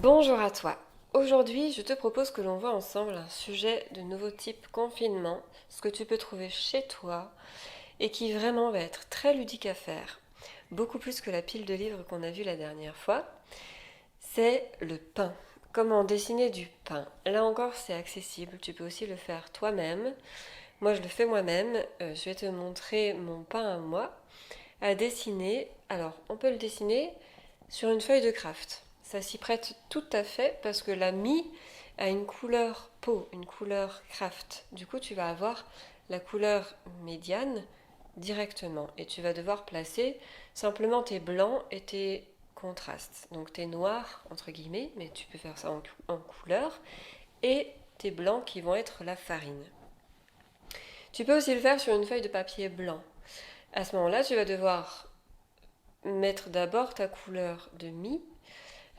Bonjour à toi. Aujourd'hui, je te propose que l'on voit ensemble un sujet de nouveau type confinement, ce que tu peux trouver chez toi et qui vraiment va être très ludique à faire, beaucoup plus que la pile de livres qu'on a vue la dernière fois. C'est le pain. Comment dessiner du pain? Là encore, c'est accessible. Tu peux aussi le faire toi-même. Moi, je le fais moi-même. Je vais te montrer mon pain à moi à dessiner. Alors, on peut le dessiner sur une feuille de craft. Ça s'y prête tout à fait parce que la mie a une couleur peau, une couleur craft. Du coup, tu vas avoir la couleur médiane directement et tu vas devoir placer simplement tes blancs et tes contrastes. Donc tes noirs, entre guillemets, mais tu peux faire ça en couleur, et tes blancs qui vont être la farine. Tu peux aussi le faire sur une feuille de papier blanc. À ce moment-là, tu vas devoir mettre d'abord ta couleur de mie,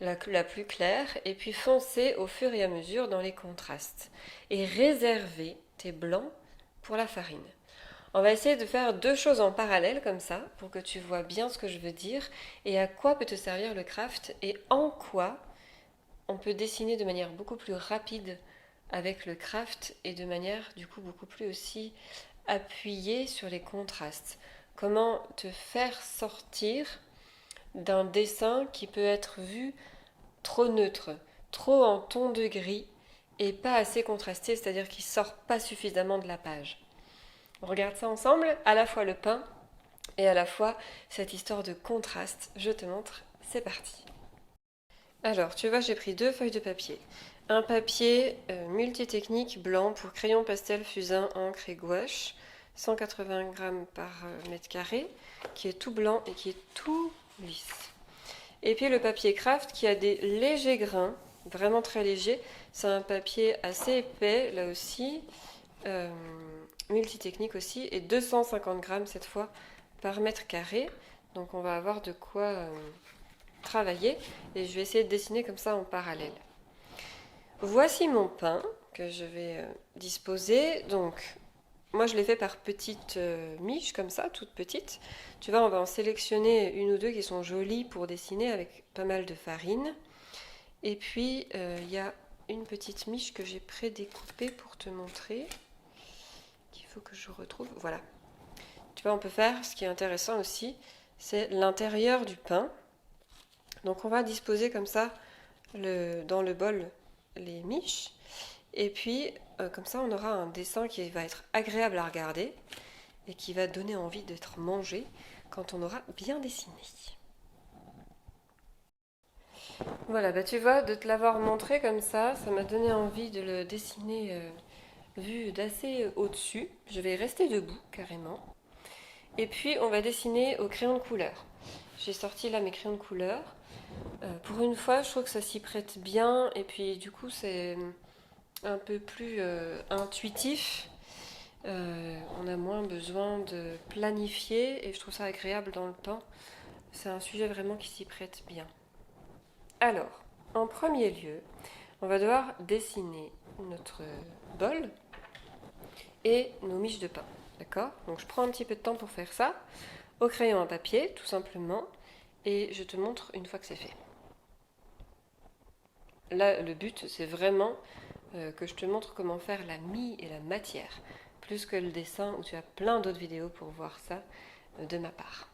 la plus claire, et puis foncer au fur et à mesure dans les contrastes. Et réserver tes blancs pour la farine. On va essayer de faire deux choses en parallèle comme ça, pour que tu vois bien ce que je veux dire, et à quoi peut te servir le craft, et en quoi on peut dessiner de manière beaucoup plus rapide avec le craft, et de manière du coup beaucoup plus aussi appuyée sur les contrastes. Comment te faire sortir d'un dessin qui peut être vu trop neutre, trop en ton de gris et pas assez contrasté, c'est-à-dire qu'il sort pas suffisamment de la page. On regarde ça ensemble, à la fois le pain et à la fois cette histoire de contraste. Je te montre, c'est parti. Alors, tu vois, j'ai pris deux feuilles de papier. Un papier multitechnique blanc pour crayon pastel, fusain, encre et gouache, 180 grammes par mètre carré, qui est tout blanc et qui est tout lisse. Et puis le papier craft qui a des légers grains, vraiment très légers. C'est un papier assez épais, là aussi, euh, multitechnique aussi, et 250 grammes cette fois par mètre carré. Donc on va avoir de quoi travailler, et je vais essayer de dessiner comme ça en parallèle. Voici mon pain que je vais disposer. Donc moi je l'ai fait par petites miches comme ça, toutes petites. Tu vois, on va en sélectionner une ou deux qui sont jolies pour dessiner avec pas mal de farine. Et puis il y a une petite miche que j'ai prédécoupée pour te montrer, qu'il faut que je retrouve. Voilà. Tu vois, on peut faire, ce qui est intéressant aussi, c'est l'intérieur du pain. Donc on va disposer comme ça dans le bol les miches. Et puis comme ça on aura un dessin qui va être agréable à regarder et qui va donner envie d'être mangé quand on aura bien dessiné. Voilà, bah tu vois, de te l'avoir montré comme ça m'a donné envie de le dessiner vu d'assez au-dessus. Je vais rester debout carrément. Et puis on va dessiner au crayon de couleur. J'ai sorti là mes crayons de couleur. Pour une fois, je trouve que ça s'y prête bien et puis du coup c'est un peu plus intuitif. On a moins besoin de planifier et je trouve ça agréable dans le pain. C'est un sujet vraiment qui s'y prête bien. Alors, en premier lieu, on va devoir dessiner notre bol et nos miches de pain. D'accord? Donc je prends un petit peu de temps pour faire ça, au crayon à papier, tout simplement, et je te montre une fois que c'est fait. Là, le but, c'est vraiment que je te montre comment faire la mie et la matière, plus que le dessin où tu as plein d'autres vidéos pour voir ça de ma part.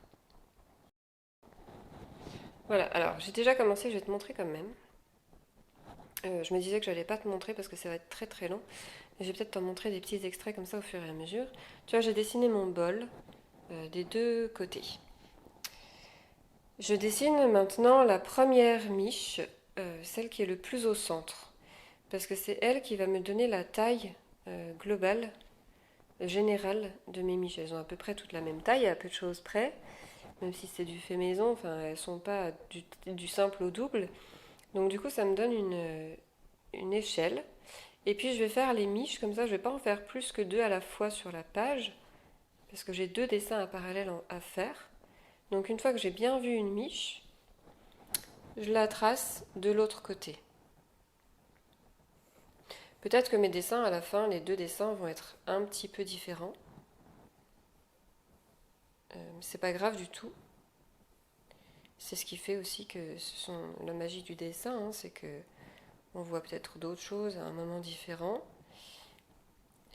Voilà, alors j'ai déjà commencé, je vais te montrer quand même. Je me disais que je n'allais pas te montrer parce que ça va être très très long. Mais je vais peut-être t'en montrer des petits extraits comme ça au fur et à mesure. Tu vois, j'ai dessiné mon bol des deux côtés. Je dessine maintenant la première miche, celle qui est le plus au centre. Parce que c'est elle qui va me donner la taille globale, générale de mes miches. Elles ont à peu près toutes la même taille, à peu de choses près. Même si c'est du fait maison, enfin elles sont pas du simple au double. Donc du coup ça me donne une échelle. Et puis je vais faire les miches, comme ça je ne vais pas en faire plus que deux à la fois sur la page, parce que j'ai deux dessins à parallèle à faire. Donc une fois que j'ai bien vu une miche, je la trace de l'autre côté. Peut-être que mes dessins à la fin, les deux dessins vont être un petit peu différents. C'est pas grave du tout. C'est ce qui fait aussi que ce sont la magie du dessin, hein, c'est que on voit peut-être d'autres choses à un moment différent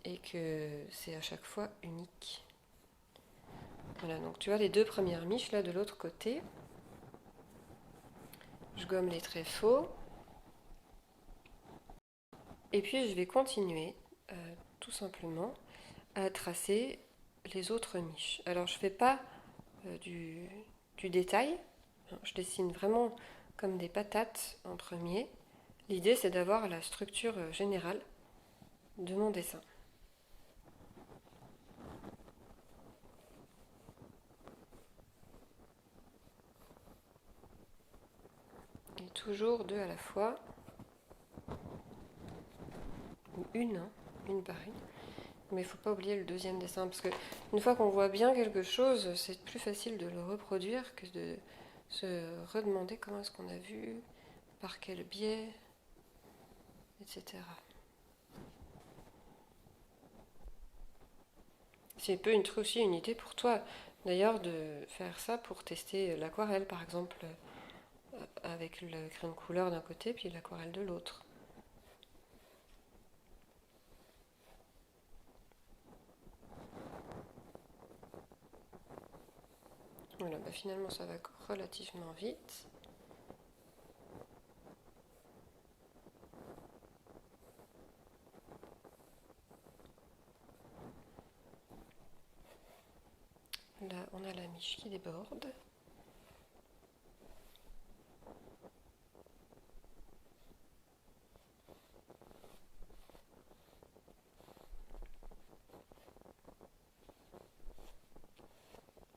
et que c'est à chaque fois unique. Voilà, donc tu vois les deux premières miches là de l'autre côté. Je gomme les traits faux. Et puis je vais continuer tout simplement à tracer les autres miches. Alors je ne fais pas du détail, je dessine vraiment comme des patates en premier. L'idée c'est d'avoir la structure générale de mon dessin. Et toujours deux à la fois, ou une, hein, une par une. Mais il ne faut pas oublier le deuxième dessin, parce que une fois qu'on voit bien quelque chose, c'est plus facile de le reproduire que de se redemander comment est-ce qu'on a vu, par quel biais, etc. C'est peu aussi une idée pour toi, d'ailleurs, de faire ça pour tester l'aquarelle, par exemple, avec le crayon de couleur d'un côté, puis l'aquarelle de l'autre. Voilà, bah finalement ça va relativement vite. Là, on a la miche qui déborde.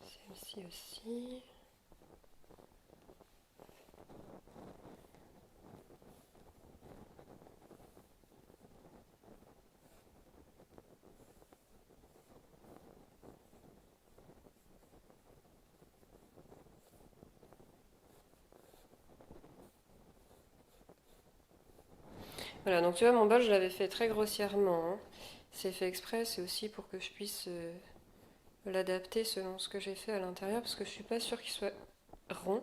Celle-ci aussi. Voilà, donc tu vois, mon bol, je l'avais fait très grossièrement, hein. C'est fait exprès, c'est aussi pour que je puisse l'adapter selon ce que j'ai fait à l'intérieur, parce que je suis pas sûre qu'il soit rond.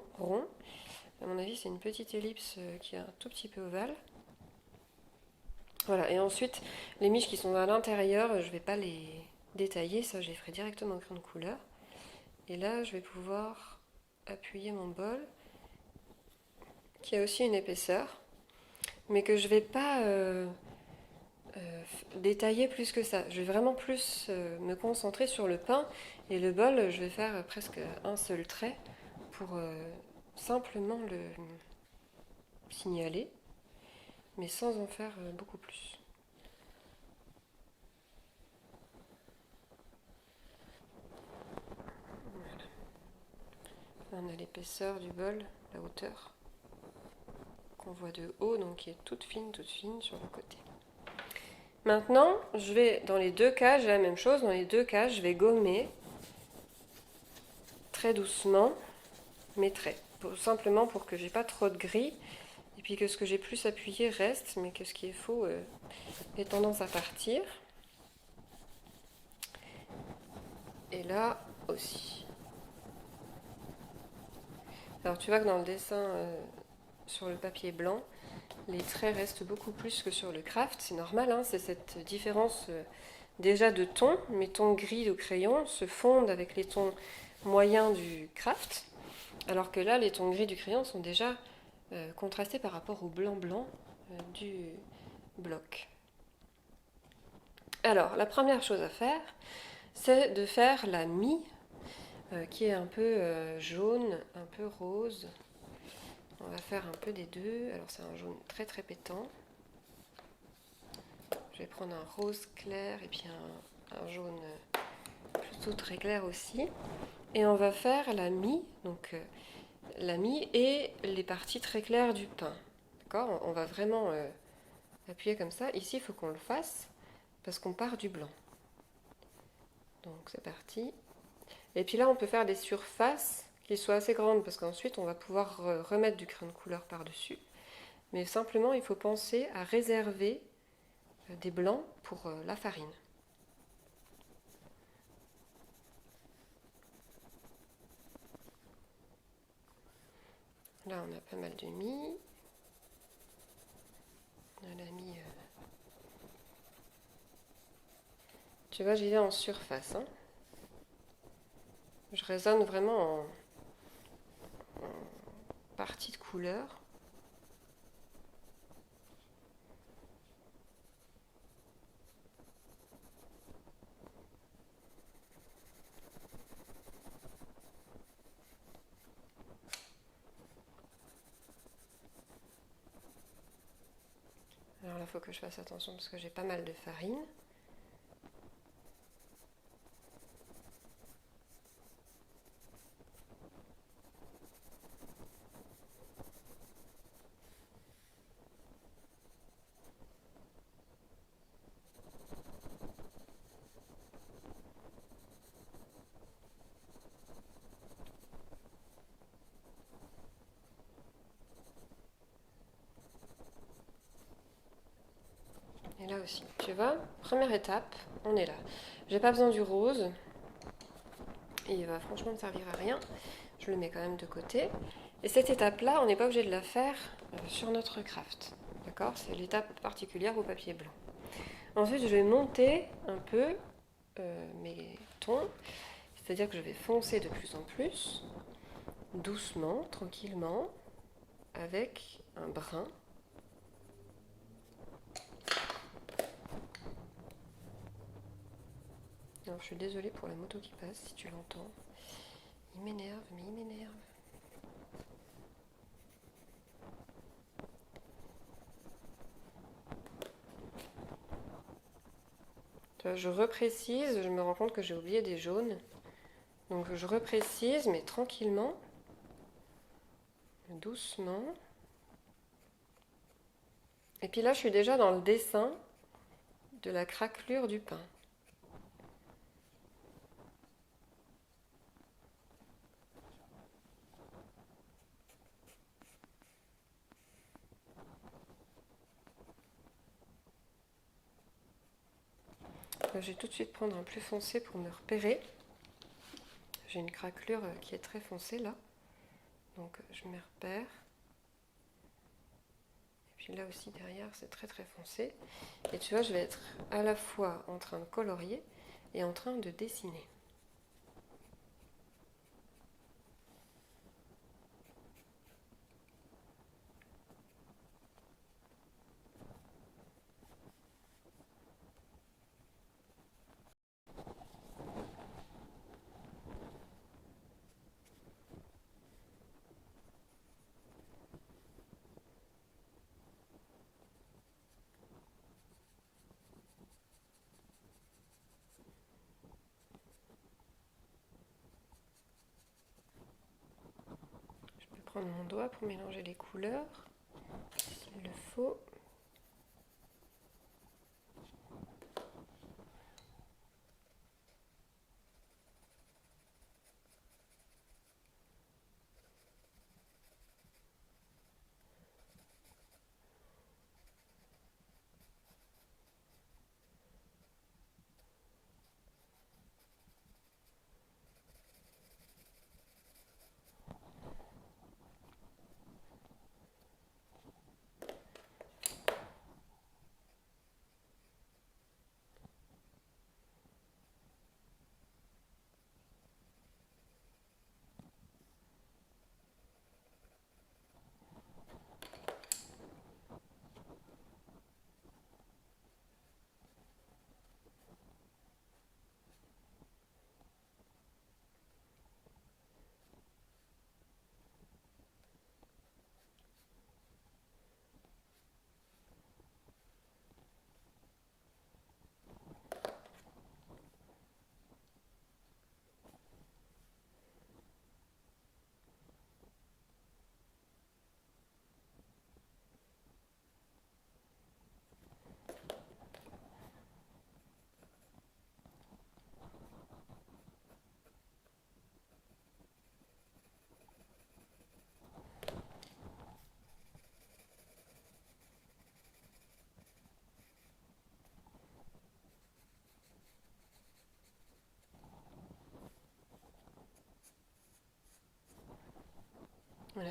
À mon avis, c'est une petite ellipse qui est un tout petit peu ovale. Voilà, et ensuite, les miches qui sont à l'intérieur, je vais pas les détailler, ça je les ferai directement au crayon de couleur. Et là, je vais pouvoir appuyer mon bol, qui a aussi une épaisseur, mais que je vais pas détailler plus que ça. Je vais vraiment plus me concentrer sur le pain, et le bol, je vais faire presque un seul trait pour simplement le signaler, mais sans en faire beaucoup plus. Là, on a l'épaisseur du bol, la hauteur qu'on voit de haut, donc qui est toute fine sur le côté. Maintenant, je vais, dans les deux cas, j'ai la même chose. Dans les deux cas, je vais gommer très doucement mes traits. Simplement pour que j'ai pas trop de gris. Et puis que ce que j'ai plus appuyé reste, mais que ce qui est faux ait tendance à partir. Et là aussi. Alors tu vois que dans le dessin sur le papier blanc, les traits restent beaucoup plus que sur le craft. C'est normal, hein, c'est cette différence déjà de ton. Mes tons gris au crayon se fondent avec les tons moyens du craft. Alors que là, les tons gris du crayon sont déjà contrastés par rapport au blanc du bloc. Alors, la première chose à faire, c'est de faire la mie, qui est un peu jaune, un peu rose. On va faire un peu des deux. Alors, c'est un jaune très très pétant. Je vais prendre un rose clair et puis un jaune plutôt très clair aussi. Et on va faire la mie, donc la mie et les parties très claires du pain. D'accord ? On va vraiment appuyer comme ça. Ici, il faut qu'on le fasse parce qu'on part du blanc. Donc c'est parti. Et puis là, on peut faire des surfaces qui soient assez grandes parce qu'ensuite, on va pouvoir remettre du crayon de couleur par-dessus. Mais simplement, il faut penser à réserver des blancs pour la farine. Là, on a pas mal de mie. On a la mie. Tu vois, j'y vais en surface. Hein. Je raisonne vraiment en partie de couleur. Alors là, il faut que je fasse attention parce que j'ai pas mal de farine. Et là aussi, tu vois, première étape, on est là. J'ai pas besoin du rose. Et il va franchement ne servir à rien. Je le mets quand même de côté. Et cette étape-là, on n'est pas obligé de la faire sur notre craft. D'accord? C'est l'étape particulière au papier blanc. Ensuite, je vais monter un peu mes tons. C'est-à-dire que je vais foncer de plus en plus, doucement, tranquillement, avec un brin. Alors, je suis désolée pour la moto qui passe, si tu l'entends. Il m'énerve, mais il m'énerve. Je reprécise, je me rends compte que j'ai oublié des jaunes. Donc je reprécise, mais tranquillement, doucement. Et puis là, je suis déjà dans le dessin de la craquelure du pain. Je vais tout de suite prendre un plus foncé pour me repérer. J'ai une craquelure qui est très foncée là. Donc je me repère. Et puis là aussi derrière, c'est très très foncé. Et tu vois, je vais être à la fois en train de colorier et en train de dessiner. Je peux prendre mon doigt pour mélanger les couleurs, s'il le faut.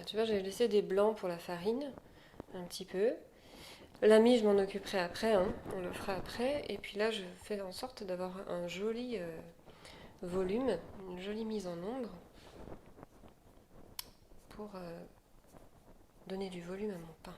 tu vois, j'ai laissé des blancs pour la farine, un petit peu. La mie, je m'en occuperai après, hein, on le fera après. Et puis là, je fais en sorte d'avoir un joli volume, une jolie mise en ombre pour donner du volume à mon pain.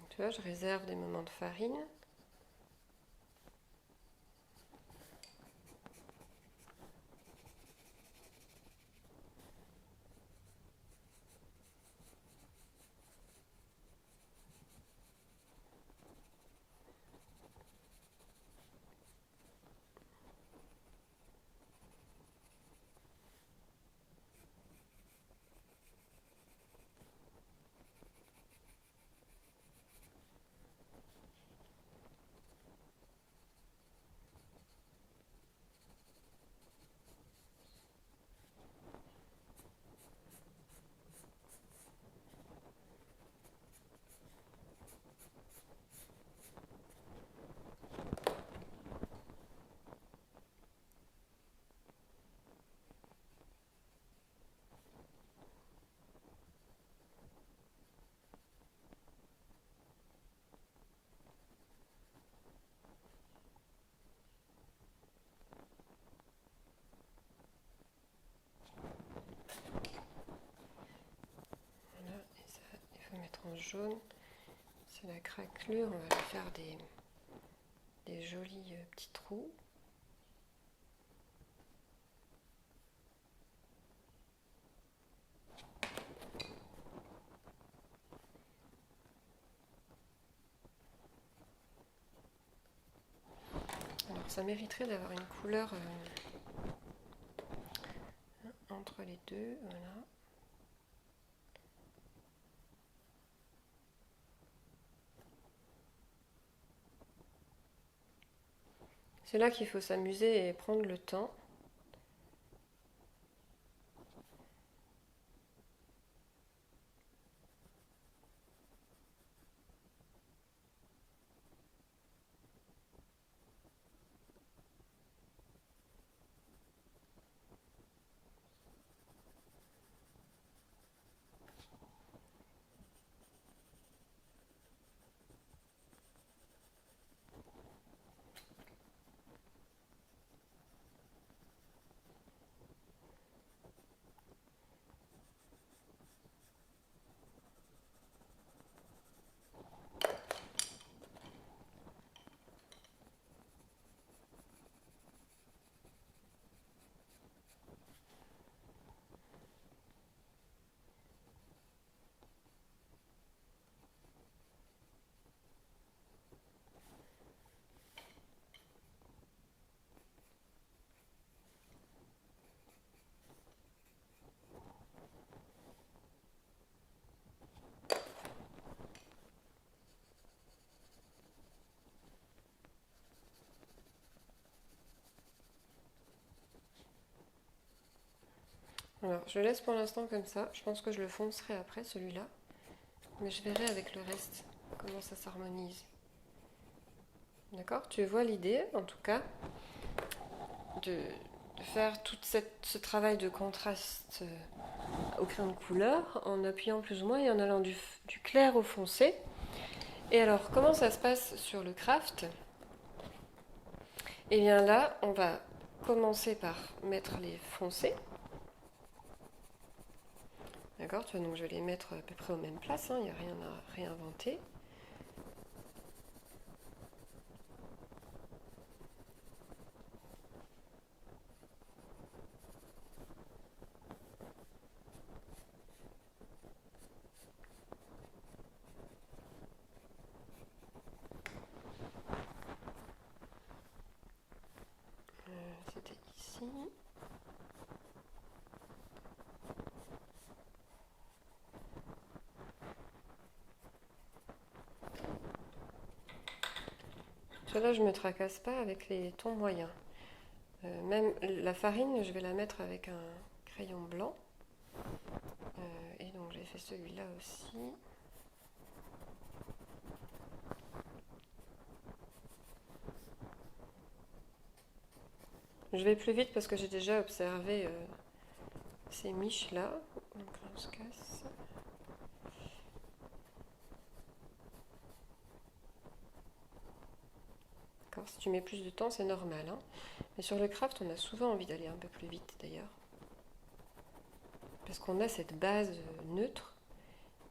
Tu vois, je réserve des moments de farine. Voilà, et ça, il faut mettre en jaune. C'est la craquelure, on va lui faire des jolis petits trous. Alors ça mériterait d'avoir une couleur entre les deux, voilà. C'est là qu'il faut s'amuser et prendre le temps. Alors je le laisse pour l'instant comme ça. Je pense que je le foncerai après celui-là. Mais je verrai avec le reste comment ça s'harmonise. D'accord? Tu vois l'idée, en tout cas, de faire tout ce travail de contraste au crayon de couleur en appuyant plus ou moins et en allant du clair au foncé. Et alors, comment ça se passe sur le craft? Et bien là, on va commencer par mettre les foncés. D'accord? Tu vois, donc je vais les mettre à peu près aux mêmes places, hein, il n'y a rien à réinventer. Là, je me tracasse pas avec les tons moyens. Même la farine, je vais la mettre avec un crayon blanc. Et donc j'ai fait celui-là aussi. Je vais plus vite parce que j'ai déjà observé ces miches-là. Donc là, on se casse. D'accord, si tu mets plus de temps, c'est normal, hein. Mais sur le craft, on a souvent envie d'aller un peu plus vite d'ailleurs. Parce qu'on a cette base neutre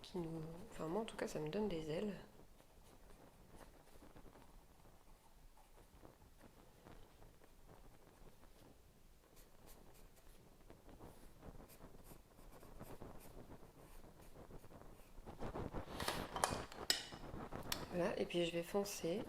qui nous... Enfin moi en tout cas, ça me donne des ailes. Voilà, et puis je vais foncer.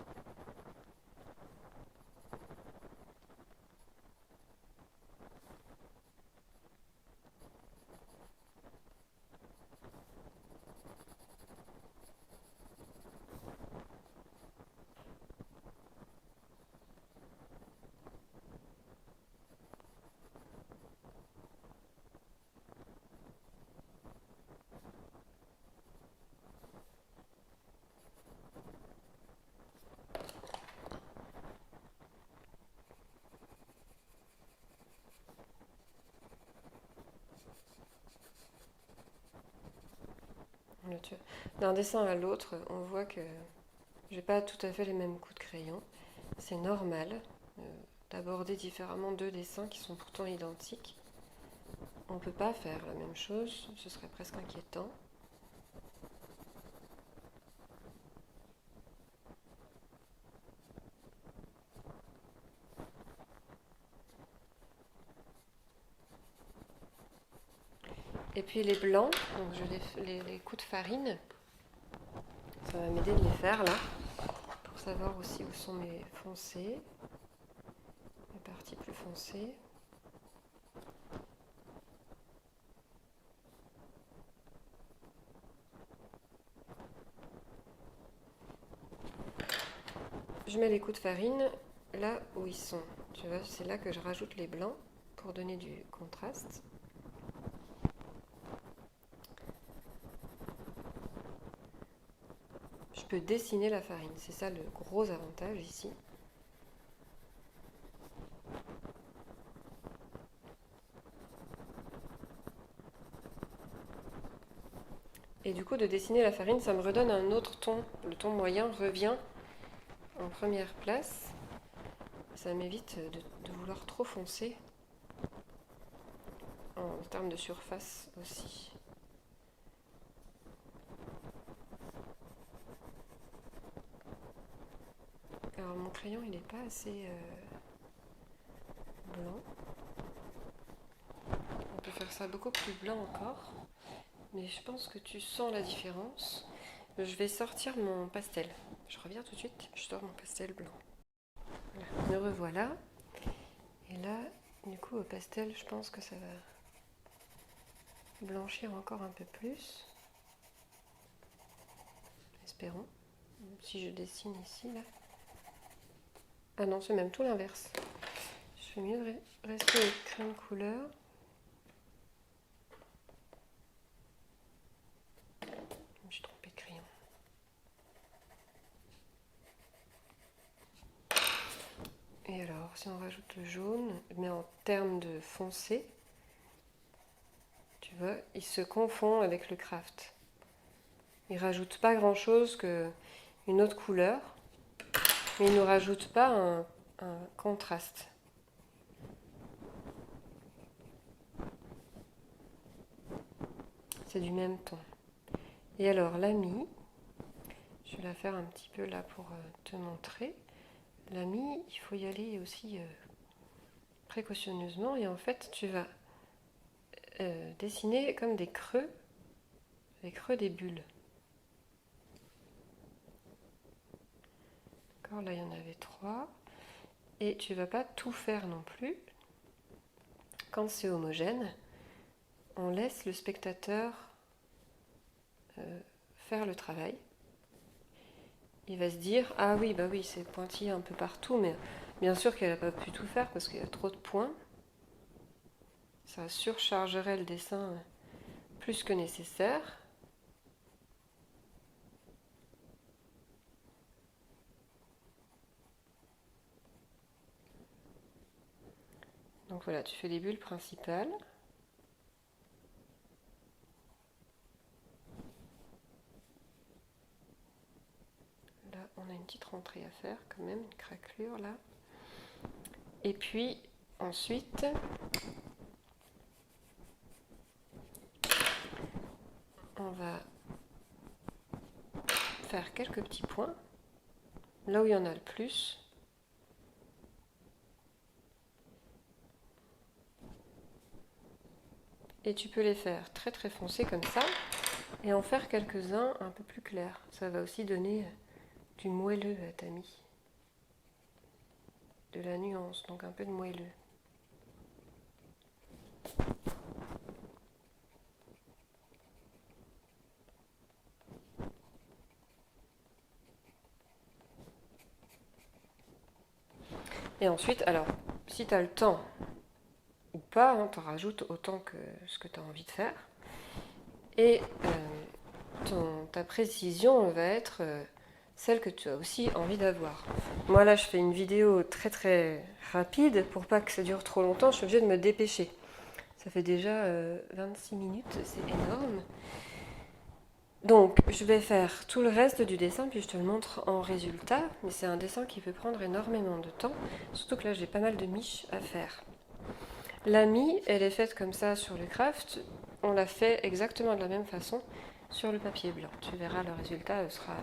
D'un dessin à l'autre, on voit que j'ai pas tout à fait les mêmes coups de crayon. C'est normal d'aborder différemment deux dessins qui sont pourtant identiques. On ne peut pas faire la même chose, ce serait presque inquiétant. Et puis les blancs, donc les coups de farine, ça va m'aider de les faire là, pour savoir aussi où sont mes foncés, les parties plus foncées. Je mets les coups de farine là où ils sont. Tu vois, c'est là que je rajoute les blancs pour donner du contraste. Je peux dessiner la farine, c'est ça le gros avantage ici. Et du coup, de dessiner la farine, ça me redonne un autre ton. Le ton moyen revient en première place. Ça m'évite de vouloir trop foncer en termes de surface aussi. Alors mon crayon, il n'est pas assez blanc. On peut faire ça beaucoup plus blanc encore. Mais je pense que tu sens la différence. Je vais sortir mon pastel. Je reviens tout de suite, je sors mon pastel blanc. Voilà. Me revoilà. Et là, du coup, au pastel, je pense que ça va blanchir encore un peu plus. Espérons. Si je dessine ici, là. Ah non, c'est même tout l'inverse. Je fais mieux de rester au crayon couleur. Je me suis trompée de crayon. Et alors, si on rajoute le jaune, mais en termes de foncé, tu vois, il se confond avec le craft. Il rajoute pas grand chose qu'une autre couleur, mais il ne nous rajoute pas un contraste. C'est du même ton. Et alors, la mie, je vais la faire un petit peu là pour te montrer. La mie, il faut y aller aussi précautionneusement. Et en fait, tu vas dessiner comme des creux des bulles. D'accord, là il y en avait 3. Et tu vas pas tout faire non plus. quand c'est homogène, on laisse le spectateur faire le travail. Il va se dire, ah oui, bah oui, c'est pointillé un peu partout, mais bien sûr qu'elle n'a pas pu tout faire parce qu'il y a trop de points. Ça surchargerait le dessin plus que nécessaire. Donc voilà, tu fais les bulles principales. Là, on a une petite rentrée à faire quand même, une craquelure là. Et puis ensuite, on va faire quelques petits points, là où il y en a le plus. Et tu peux les faire très très foncés comme ça, et en faire quelques-uns un peu plus clairs. Ça va aussi donner du moelleux à ta mie. De la nuance, donc un peu de moelleux. Et ensuite, alors, si tu as le temps ou pas, hein, t'en rajoutes autant que ce que tu as envie de faire. Et ta précision va être celle que tu as aussi envie d'avoir. Moi là, je fais une vidéo très très rapide pour pas que ça dure trop longtemps. Je suis obligée de me dépêcher. Ça fait déjà 26 minutes, c'est énorme. Donc, je vais faire tout le reste du dessin, puis je te le montre en résultat. Mais c'est un dessin qui peut prendre énormément de temps, surtout que là, j'ai pas mal de miches à faire. La mie, elle est faite comme ça sur le craft. On l'a fait exactement de la même façon sur le papier blanc. Tu verras, le résultat sera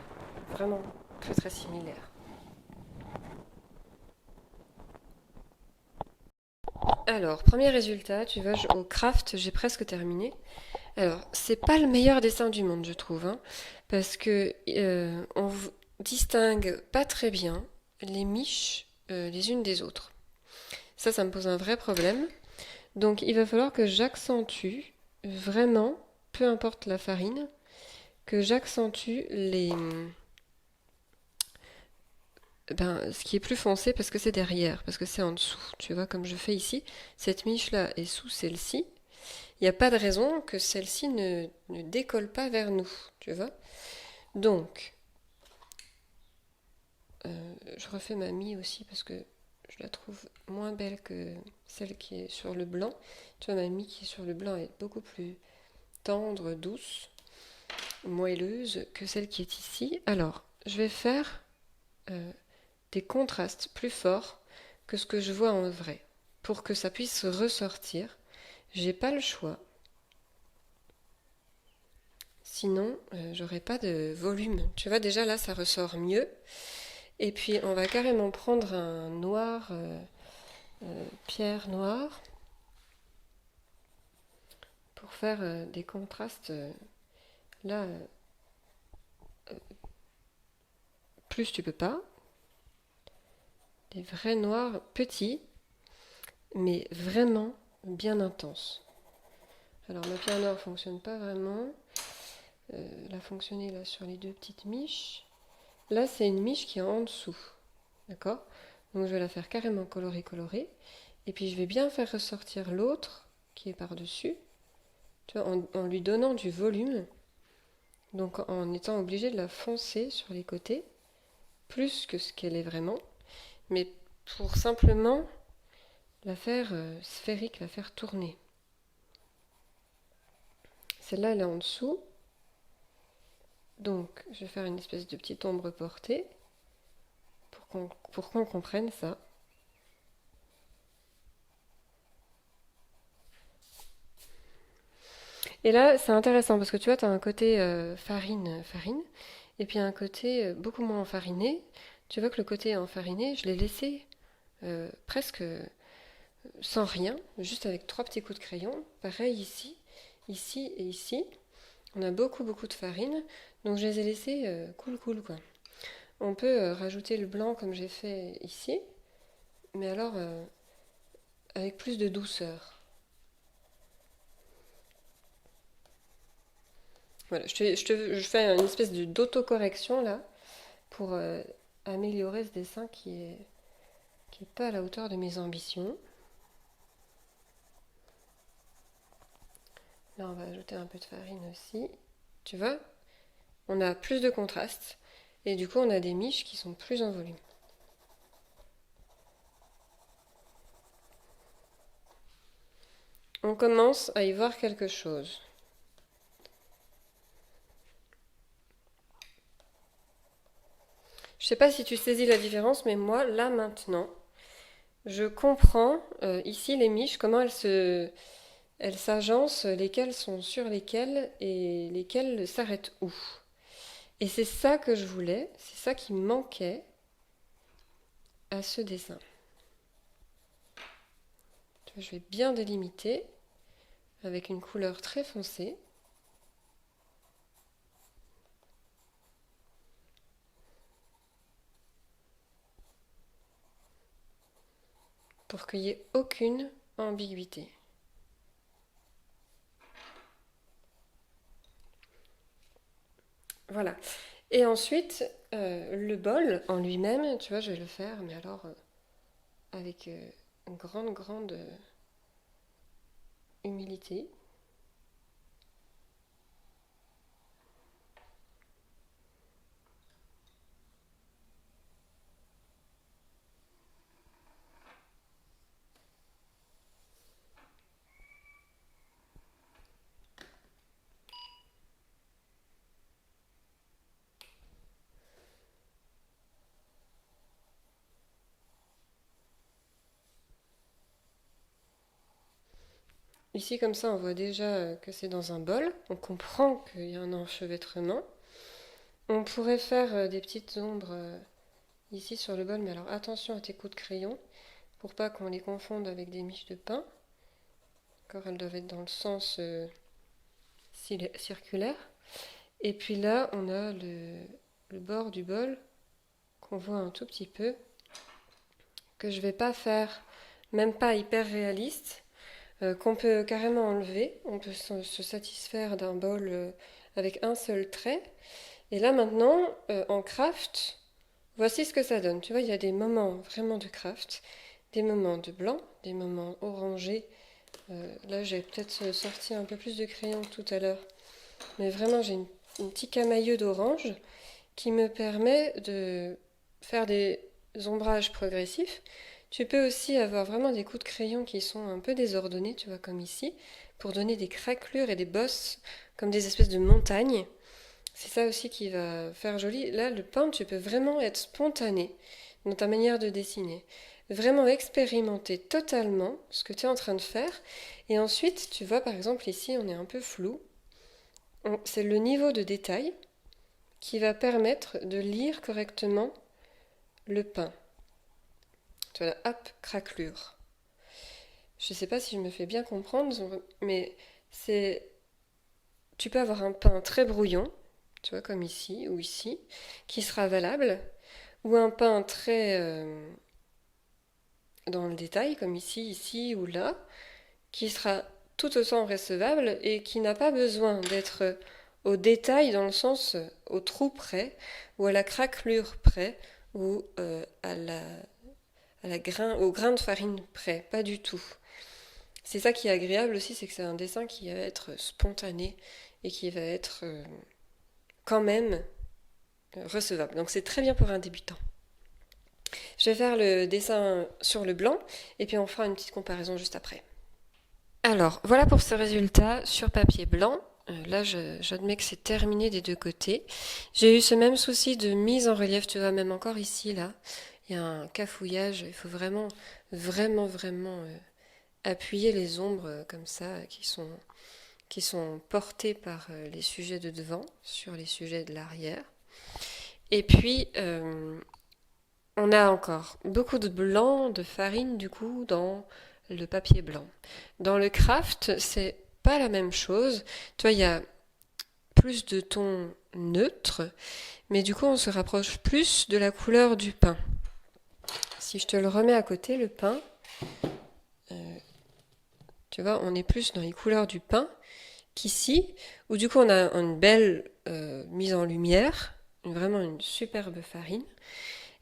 vraiment très très similaire. Alors, premier résultat, tu vois, au craft, j'ai presque terminé. Alors, c'est pas le meilleur dessin du monde, je trouve, hein, parce que on distingue pas très bien les miches les unes des autres. Ça me pose un vrai problème. Donc, il va falloir que j'accentue vraiment, peu importe la farine, que j'accentue ce qui est plus foncé parce que c'est derrière, parce que c'est en dessous. Tu vois, comme je fais ici, cette miche-là est sous celle-ci. Il n'y a pas de raison que celle-ci ne décolle pas vers nous, tu vois. Donc, je refais ma mie aussi parce que je la trouve moins belle que celle qui est sur le blanc. Tu vois, ma mie qui est sur le blanc est beaucoup plus tendre, douce, moelleuse que celle qui est ici. Alors, je vais faire des contrastes plus forts que ce que je vois en vrai. Pour que ça puisse ressortir, j'ai pas le choix. Sinon, j'aurais pas de volume. Tu vois, déjà là, ça ressort mieux. Et puis, on va carrément prendre un noir, pierre noire, pour faire des contrastes. Là, plus tu peux pas. Des vrais noirs petits, mais vraiment bien intenses. Alors, ma pierre noire fonctionne pas vraiment. Elle a fonctionné là sur les deux petites miches. Là, c'est une miche qui est en dessous. D'accord? Donc, je vais la faire carrément colorée. Et puis, je vais bien faire ressortir l'autre qui est par-dessus. Tu vois, en lui donnant du volume. Donc, en étant obligé de la foncer sur les côtés. Plus que ce qu'elle est vraiment. Mais pour simplement la faire sphérique, la faire tourner. Celle-là, elle est en dessous. Donc, je vais faire une espèce de petite ombre portée pour qu'on comprenne ça. Et là, c'est intéressant parce que tu vois, tu as un côté farine, et puis un côté beaucoup moins enfariné. Tu vois que le côté enfariné, je l'ai laissé presque sans rien, juste avec trois petits coups de crayon. Pareil ici, ici et ici. On a beaucoup de farine, donc je les ai laissés cool quoi. On peut rajouter le blanc comme j'ai fait ici, mais alors avec plus de douceur. Voilà, je fais une espèce d'autocorrection là pour améliorer ce dessin qui est pas à la hauteur de mes ambitions. Là, on va ajouter un peu de farine aussi. Tu vois, on a plus de contraste et du coup, on a des miches qui sont plus en volume. On commence à y voir quelque chose. Je sais pas si tu saisis la différence, mais moi, là maintenant, je comprends ici les miches, comment elles s'agencent, lesquelles sont sur lesquelles et lesquelles s'arrêtent où. Et c'est ça que je voulais, c'est ça qui manquait à ce dessin. Je vais bien délimiter avec une couleur très foncée. Pour qu'il n'y ait aucune ambiguïté. Voilà. Et ensuite, le bol en lui-même, tu vois, je vais le faire, mais alors avec une grande humilité. Ici, comme ça, on voit déjà que c'est dans un bol. On comprend qu'il y a un enchevêtrement. On pourrait faire des petites ombres ici sur le bol, mais alors attention à tes coups de crayon pour pas qu'on les confonde avec des miches de pain. Encore, elles doivent être dans le sens circulaire. Et puis là, on a le bord du bol qu'on voit un tout petit peu, que je vais pas faire, même pas hyper réaliste, qu'on peut carrément enlever. On peut se satisfaire d'un bol avec un seul trait. Et là maintenant, en craft, voici ce que ça donne. Tu vois, il y a des moments vraiment de craft, des moments de blanc, des moments orangés. Là, j'ai peut-être sorti un peu plus de crayon que tout à l'heure. Mais vraiment, j'ai une petite camailleux d'orange qui me permet de faire des ombrages progressifs. Tu peux aussi avoir vraiment des coups de crayon qui sont un peu désordonnés, tu vois, comme ici, pour donner des craquelures et des bosses, comme des espèces de montagnes. C'est ça aussi qui va faire joli. Là, le peint, tu peux vraiment être spontané dans ta manière de dessiner. Vraiment expérimenter totalement ce que tu es en train de faire. Et ensuite, tu vois, par exemple, ici, on est un peu flou. C'est le niveau de détail qui va permettre de lire correctement le pain. Tu vois, hop, craquelure. Je ne sais pas si je me fais bien comprendre, mais c'est... Tu peux avoir un pain très brouillon, tu vois, comme ici ou ici, qui sera valable, ou un pain très dans le détail, comme ici ou là, qui sera tout autant recevable et qui n'a pas besoin d'être au détail dans le sens au trou près, ou à la craquelure près, ou au grain de farine près, pas du tout. C'est ça qui est agréable aussi, c'est que c'est un dessin qui va être spontané et qui va être quand même recevable. Donc c'est très bien pour un débutant. Je vais faire le dessin sur le blanc et puis on fera une petite comparaison juste après. Alors, voilà pour ce résultat sur papier blanc. Là, j'admets que c'est terminé des deux côtés. J'ai eu ce même souci de mise en relief, tu vois, même encore ici, là. Il y a un cafouillage, il faut vraiment appuyer les ombres comme ça, qui sont portées par les sujets de devant sur les sujets de l'arrière. Et puis, on a encore beaucoup de blanc, de farine, du coup, dans le papier blanc. Dans le craft, c'est pas la même chose. Tu vois, il y a plus de tons neutres, mais du coup, on se rapproche plus de la couleur du pain. Si je te le remets à côté, le pain, tu vois, on est plus dans les couleurs du pain qu'ici, où du coup on a une belle mise en lumière, vraiment une superbe farine.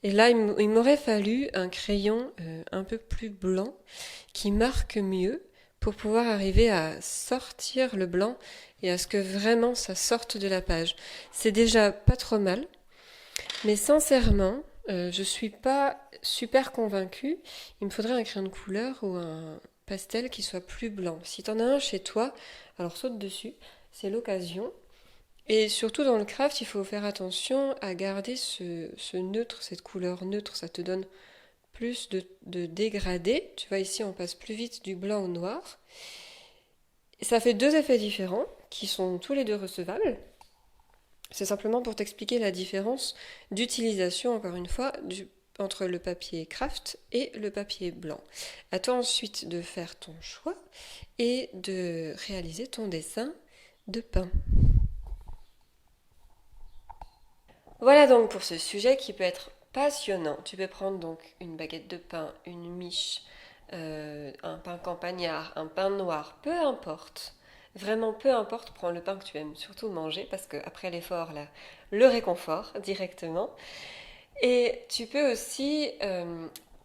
Et là, il m'aurait fallu un crayon un peu plus blanc qui marque mieux pour pouvoir arriver à sortir le blanc et à ce que vraiment ça sorte de la page. C'est déjà pas trop mal, mais sincèrement, je suis pas super convaincue. Il me faudrait un crayon de couleur ou un pastel qui soit plus blanc. Si t'en as un chez toi, alors saute dessus, c'est l'occasion. Et surtout dans le craft, il faut faire attention à garder ce neutre, cette couleur neutre. Ça te donne plus de dégradé. Tu vois, ici, on passe plus vite du blanc au noir. Et ça fait deux effets différents qui sont tous les deux recevables. C'est simplement pour t'expliquer la différence d'utilisation, encore une fois, entre le papier craft et le papier blanc. À toi ensuite de faire ton choix et de réaliser ton dessin de pain. Voilà donc pour ce sujet qui peut être passionnant. Tu peux prendre donc une baguette de pain, une miche, un pain campagnard, un pain noir, peu importe. Vraiment peu importe, prends le pain que tu aimes surtout manger parce qu'après l'effort, là, le réconfort directement. Et tu peux aussi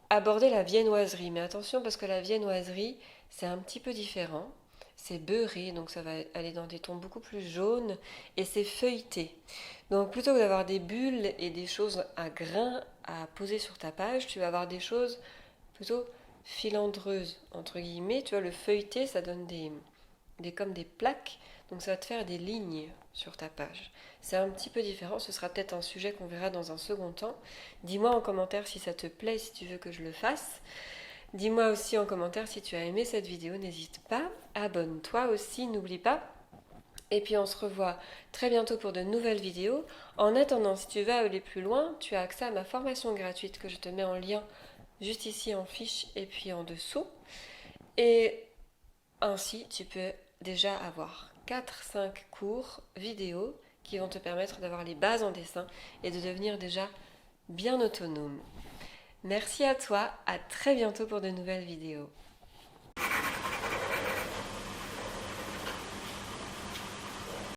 aborder la viennoiserie. Mais attention parce que la viennoiserie, c'est un petit peu différent. C'est beurré, donc ça va aller dans des tons beaucoup plus jaunes et c'est feuilleté. Donc plutôt que d'avoir des bulles et des choses à grains à poser sur ta page, tu vas avoir des choses plutôt filandreuses, entre guillemets. Tu vois, le feuilleté, ça donne comme des plaques, donc ça va te faire des lignes sur ta page. C'est un petit peu différent, ce sera peut-être un sujet qu'on verra dans un second temps. Dis-moi en commentaire si ça te plaît, si tu veux que je le fasse. Dis-moi aussi en commentaire si tu as aimé cette vidéo, n'hésite pas, abonne-toi aussi, n'oublie pas. Et puis on se revoit très bientôt pour de nouvelles vidéos. En attendant, si tu veux aller plus loin, tu as accès à ma formation gratuite que je te mets en lien juste ici en fiche et puis en dessous. Et ainsi, tu peux déjà avoir 4-5 cours vidéo qui vont te permettre d'avoir les bases en dessin et de devenir déjà bien autonome. Merci à toi, à très bientôt pour de nouvelles vidéos.